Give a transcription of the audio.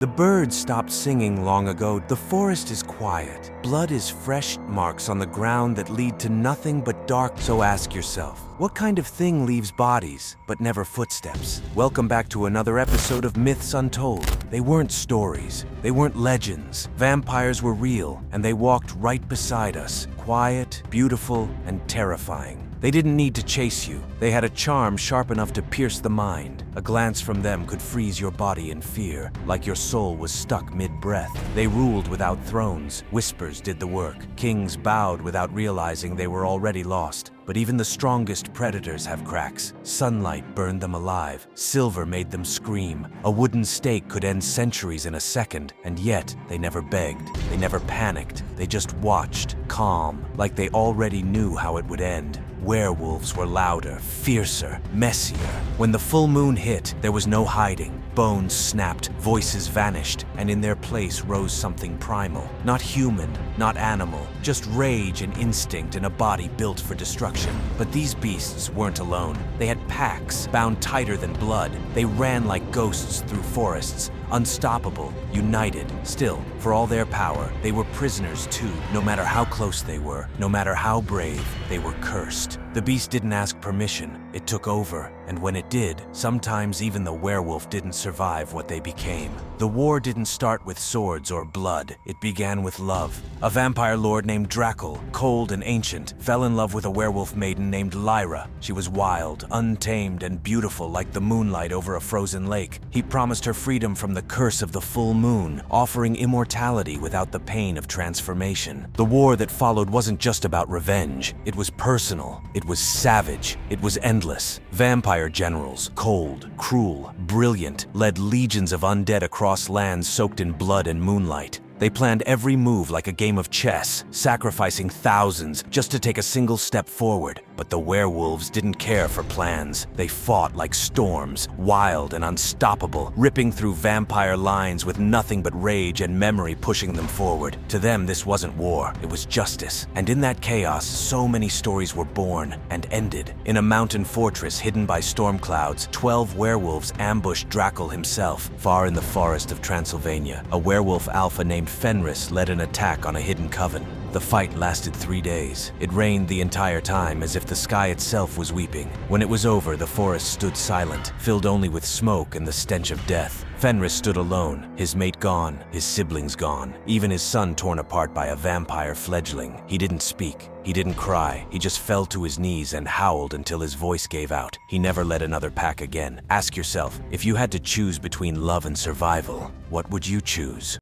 The birds stopped singing long ago. The forest is quiet. Blood is fresh marks on the ground that lead to nothing but dark. So ask yourself, what kind of thing leaves bodies but never footsteps? Welcome back to another episode of Myths Untold. They weren't stories. They weren't legends. Vampires were real, and they walked right beside us, quiet, beautiful, and terrifying. They didn't need to chase you. They had a charm sharp enough to pierce the mind. A glance from them could freeze your body in fear, like your soul was stuck mid-breath. They ruled without thrones. Whispers did the work. Kings bowed without realizing they were already lost. But even the strongest predators have cracks. Sunlight burned them alive. Silver made them scream. A wooden stake could end centuries in a second, and yet they never begged. They never panicked. They just watched, calm, like they already knew how it would end. Werewolves were louder, fiercer, messier. When the full moon hit, there was no hiding. Bones snapped, voices vanished, and in their place rose something primal. Not human, not animal, just rage and instinct in a body built for destruction. But these beasts weren't alone. They had packs, bound tighter than blood. They ran like ghosts through forests, unstoppable, united. Still, for all their power, they were prisoners too. No matter how close they were, no matter how brave, they were cursed. The beast didn't ask permission, it took over, and when it did, sometimes even the werewolf didn't survive what they became. The war didn't start with swords or blood, it began with love. A vampire lord named Drackle, cold and ancient, fell in love with a werewolf maiden named Lyra. She was wild, untamed, and beautiful like the moonlight over a frozen lake. He promised her freedom from the curse of the full moon, offering immortality without the pain of transformation. The war that followed wasn't just about revenge, it was personal. It was savage. It was endless. Vampire generals, cold, cruel, brilliant, led legions of undead across lands soaked in blood and moonlight. They planned every move like a game of chess, sacrificing thousands just to take a single step forward. But the werewolves didn't care for plans. They fought like storms, wild and unstoppable, ripping through vampire lines with nothing but rage and memory pushing them forward. To them, this wasn't war, it was justice. And in that chaos, so many stories were born and ended. In a mountain fortress hidden by storm clouds, 12 werewolves ambushed Drackle himself, far in the forest of Transylvania. A werewolf alpha named Fenris led an attack on a hidden coven. The fight lasted 3 days. It rained the entire time as if the sky itself was weeping. When it was over, the forest stood silent, filled only with smoke and the stench of death. Fenris stood alone, his mate gone, his siblings gone, even his son torn apart by a vampire fledgling. He didn't speak, he didn't cry, he just fell to his knees and howled until his voice gave out. He never led another pack again. Ask yourself, if you had to choose between love and survival, what would you choose?